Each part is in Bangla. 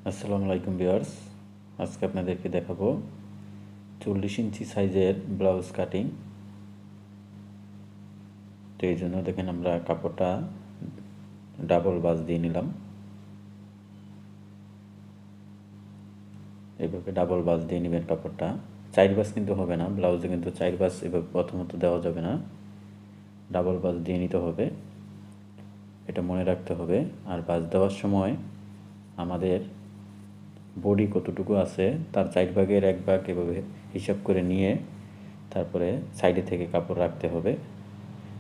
আসসালামু আলাইকুম ভিউয়ার্স। আজকে আপনাদেরকে দেখাবো 40 ইঞ্চি সাইজের ব্লাউজ কাটিং। তো এই জন্য দেখেন আমরা কাপড়টা ডাবল বাস দিয়ে নিলাম। এইভাবে ডাবল বাস দিয়ে নেবেন কাপড়টা। 4 বাস কিন্তু হবে না, ব্লাউজে কিন্তু 4 বাস এভাবে প্রথমত দেওয়া যাবে না, ডাবল বাস দিয়ে নিতে হবে, এটা মনে রাখতে হবে। আর বাস দেওয়ার সময় আমাদের বডি কতটুকু আছে তার 4 ভাগের 1 ভাগ এভাবে হিসাব করে নিয়ে তারপরে সাইডে থেকে কাপড় রাখতে হবে।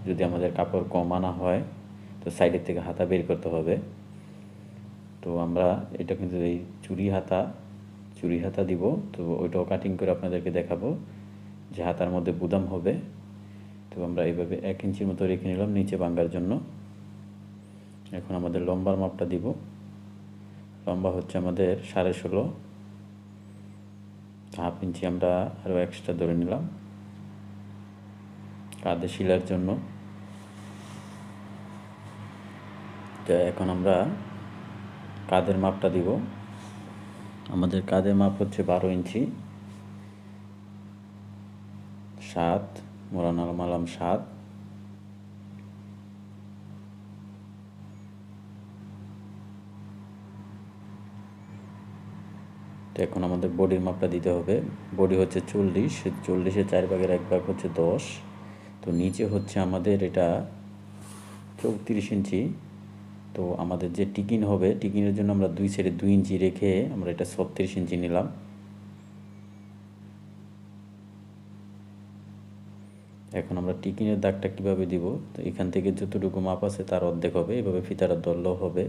যদি আমাদের কাপড় কম আনা হয় তো সাইডের থেকে হাতা বের করতে হবে। তো আমরা এটা কিন্তু এই চুরি হাতা দিব, তো ওইটাও কাটিং করে আপনাদেরকে দেখাবো যে হাতার মধ্যে বুদাম হবে। তো আমরা এইভাবে 1 ইঞ্চির মতো রেখে নিলাম নিচে ভাঙার জন্য। এখন আমাদের লম্বার মাপটা দিব। লম্বা হচ্ছে আমাদের 16.5, হাফ ইঞ্চি আমরা আরও এক্সট্রা ধরে নিলাম কাঁধে শিলার জন্য। তো এখন আমরা কাঁধের মাপটা দিব। আমাদের কাঁধের মাপ হচ্ছে 12 ইঞ্চি, 7 মোড়া নরমালাম 7। তো এখন আমাদের বডির মাপটা দিতে হবে। বডি হচ্ছে 40, 40-এর 4 ভাগের 1 ভাগ হচ্ছে 10। তো নিচে হচ্ছে আমাদের এটা 34 ইঞ্চি। তো আমাদের যে টিকিন হবে, টিকিনের জন্য আমরা 2 সাইডে 2 ইঞ্চি রেখে আমরা এটা 36 ইঞ্চি নিলাম। এখন আমরা টিকিনের দাগটা কিভাবে দিব, তো এখান থেকে যতটুকু মাপ আছে তার অর্ধেক হবে, এভাবে ফিতাটা ধরলেও হবে।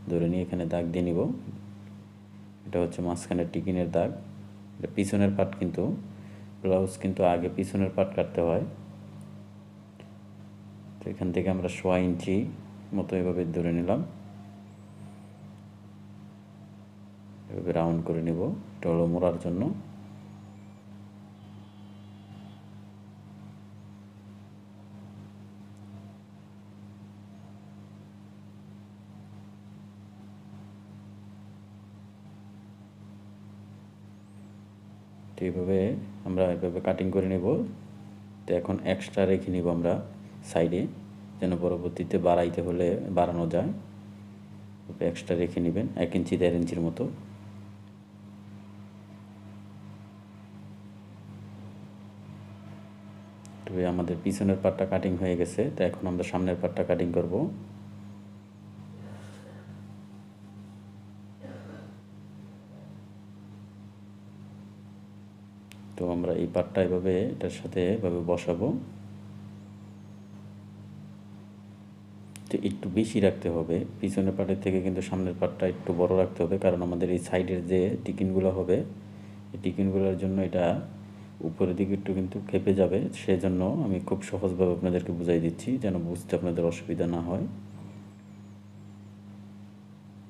ধরে নিয়ে এখানে দাগ দিয়ে নিব। এটা হচ্ছে মাঝখানের টিকিনের দাগ, এটা পিছনের পাট, কিন্তু ব্লাউজ কিন্তু আগে পিছনের পাট কাটতে হয়। তো এখান থেকে আমরা 1.5 ইঞ্চি মতো এভাবে ধরে নিলাম, এভাবে রাউন্ড করে নিব। এটা হলো মোড়ার জন্য। তো এইভাবে আমরা এভাবে কাটিং করে নেব। তো এখন এক্সট্রা রেখে নিব আমরা সাইডে, যেন পরবর্তীতে বাড়াইতে হলে বাড়ানো যায়। এক্সট্রা রেখে নেবেন 1 ইঞ্চি 1.5 ইঞ্চির মতো। তো আমাদের পিছনের পাটটা কাটিং হয়ে গেছে। তো এখন আমরা সামনের পাটটা কাটিং করব। তো আমরা এই পাটটা এভাবে এটার সাথে এভাবে বসাবো। তো একটু বেশি রাখতে হবে, পিছনের পাটের থেকে কিন্তু সামনের পাটটা একটু বড় রাখতে হবে, কারণ আমাদের এই সাইডের যে টিকিনগুলো হবে, এই টিকিনগুলোর জন্য এটা উপরের দিকে একটু কিন্তু খেপে যাবে। সেজন্য আমি খুব সহজভাবে আপনাদেরকে বুঝাই দিচ্ছি যেন বুঝতে আপনাদের অসুবিধা না হয়।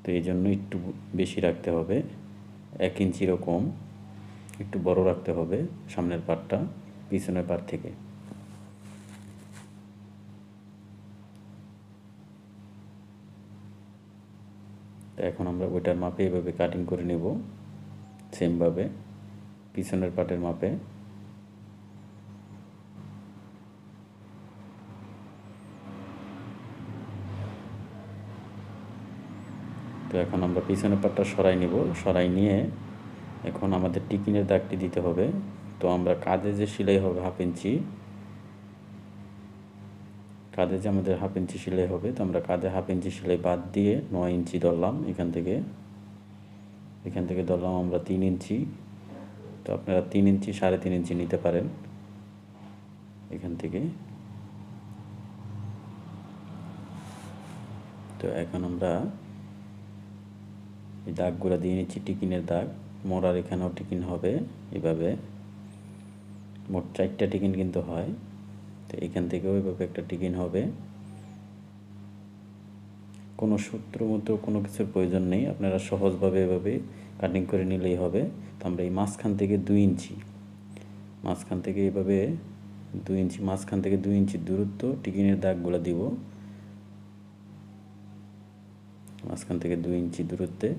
তো এই জন্য একটু বেশি রাখতে হবে, 1 ইঞ্চিরও কম, একটু বড় রাখতে হবে সামনের পাটটা পিছনের পাট থেকে। তো এখন আমরা ওইটার মাপে এভাবে কাটিং করে নেব, সেমভাবে পিছনের পাটের মাপে। তো এখন আমরা পিছনের পাটটা সরাই নিব। সরাই নিয়ে এখন আমাদের টিকিনের দাগটি দিতে হবে। তো আমরা কাঁধে যে সেলাই হবে হাফ ইঞ্চি, কাঁধে যে আমাদের হাফ ইঞ্চি সেলাই হবে, তো আমরা কাঁধে হাফ ইঞ্চি সেলাই বাদ দিয়ে 9 ইঞ্চি ধরলাম। এখান থেকে ধরলাম আমরা 3 ইঞ্চি। তো আপনারা 3 ইঞ্চি 3.5 ইঞ্চি নিতে পারেন এখান থেকে। তো এখন আমরা এই দাগগুলো দিয়ে নিচ্ছি, টিকিনের দাগ। মোড়ার এখানেও টিকিন হবে এভাবে, মোট 4টা টিকিন কিন্তু হয়। তো এখান থেকেও এভাবে একটা টিকিন হবে। কোনো সূত্র মতো কোনো কিছুর প্রয়োজন নেই, আপনারা সহজভাবে এভাবে কাটিং করে নিলেই হবে। তো আমরা এই মাঝখান থেকে 2 ইঞ্চি, মাঝখান থেকে এভাবে 2 ইঞ্চি, মাঝখান থেকে 2 ইঞ্চি দূরত্ব টিকিনের দাগগুলো দিব। মাঝখান থেকে 2 ইঞ্চি দূরত্বে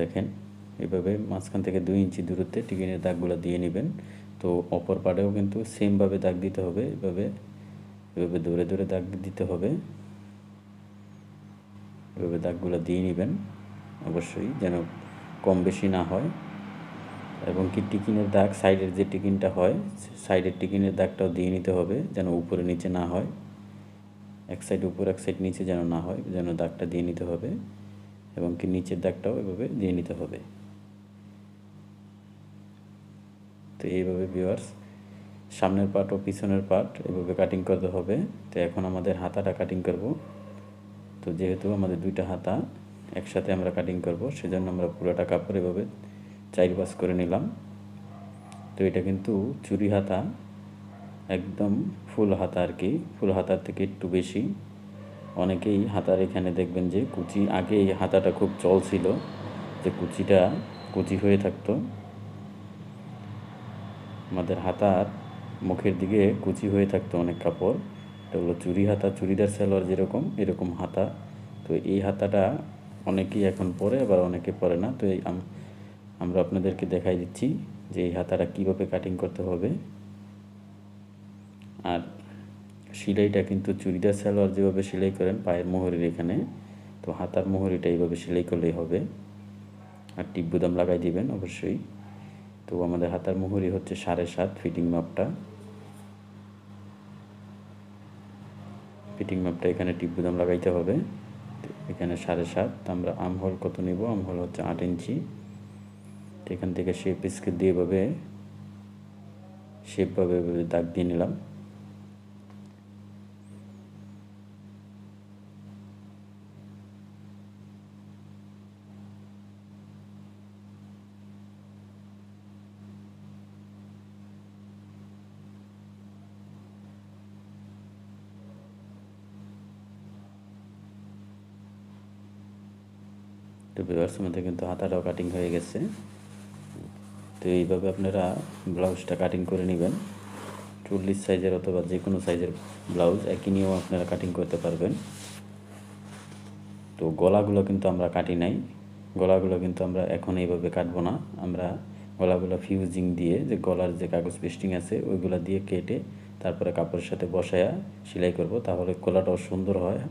দেখেন এভাবে মাঝখান থেকে 2 ইঞ্চি দূরত্বে টিকিনের দাগগুলো দিয়ে নেবেন। তো অপর পাড়েও কিন্তু সেমভাবে দাগ দিতে হবে, এভাবে এভাবে ধরে ধরে দাগ দিতে হবে। এভাবে দাগগুলো দিয়ে নেবেন অবশ্যই, যেন কম বেশি না হয়। এবং কি টিকিনের দাগ সাইডের যে টিকিনটা হয়, সাইডের টিকিনের দাগটাও দিয়ে নিতে হবে, যেন উপরে নিচে না হয়। এক সাইড উপর এক সাইড নিচে যেন না হয়, যেন দাগটা দিয়ে নিতে হবে। এবং কি নিচের দাগটাও এভাবে দিয়ে নিতে হবে। তো এইভাবে ভিউয়ার্স সামনের পার্ট ও পিছনের পার্ট এভাবে কাটিং করতে হবে। তো এখন আমাদের হাতাটা কাটিং করব। তো যেহেতু আমাদের দুইটা হাতা একসাথে আমরা কাটিং করব, সেজন্য আমরা পুরোটা কাপড় এভাবে 4 ভাঁজ করে নিলাম। তো এটা কিন্তু চুরি হাতা, একদম ফুল হাতা আর কি, ফুল হাতার থেকে একটু বেশি। অনেকেই হাতার এখানে দেখবেন যে কুচি, আগে এই হাতাটা খুব চল ছিল, যে কুচিটা কুচি হয়ে থাকতো। আমাদের হাতার মুখের দিকে কুচি হয়ে থাকতো অনেক কাপড়। এটা হলো চুরি হাতা, চুড়িদার সালোয়ার যেরকম এরকম হাতা। তো এই হাতাটা অনেকেই এখন পরে, আবার অনেকে পরে না। তো আমরা আপনাদেরকে দেখাই দিচ্ছি যে এই হাতাটা কীভাবে কাটিং করতে হবে। আর সেলাইটা কিন্তু চুড়িদার সালোয়ার যেভাবে সেলাই করেন পায়ের মোহরের এখানে, তো হাতার মোহরিটা এইভাবে সেলাই করলেই হবে। আর টিপ বুদাম লাগাই দিবেন অবশ্যই। তো আমাদের হাতার মোহরি হচ্ছে 7.5 ফিটিং মাপটা। ফিটিং মাপটা এখানে টিপ বুদাম লাগাইতে হবে। এখানে 7.5। আমরা আমহোল কত নিব? আমহোল হচ্ছে 8 ইঞ্চি। তো এখান থেকে শেপ স্কেল দিয়ে শেপভাবে দাগ দিয়ে নিলাম। তো ভিউয়ার্স আমাদের কিন্তু হাতাটাও কাটিং হয়ে গেছে। তো এইভাবে আপনারা ব্লাউজটা কাটিং করে নেবেন। 40 সাইজের অথবা যে কোনো সাইজের ব্লাউজ একই নিয়েও আপনারা কাটিং করতে পারবেন। তো গলাগুলো কিন্তু আমরা কাটি নাই, গলাগুলো কিন্তু আমরা এখন এইভাবে কাটবো না। আমরা গলাগুলো ফিউজিং দিয়ে, যে গলার যে কাগজ পেস্টিং আছে ওইগুলো দিয়ে কেটে তারপরে কাপড়ের সাথে বসায়া সেলাই করব। তাহলে গলাটাও সুন্দর হয়,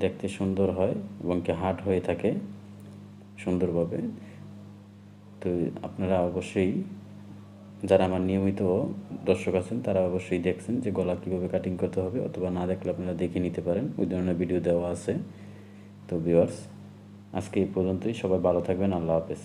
দেখতে সুন্দর হয় এবং কি হার্ড হয়ে থাকে সুন্দরভাবে। তো আপনারা অবশ্যই, যারা আমার নিয়মিত দর্শক আছেন তারা অবশ্যই দেখছেন যে গলা কীভাবে কাটিং করতে হবে, অথবা না দেখলে আপনারা দেখে নিতে পারেন, ওই ধরনের ভিডিও দেওয়া আছে। তো ভিউয়ার্স আজকে এই পর্যন্তই। সবাই ভালো থাকবেন। আল্লাহ হাফেজ।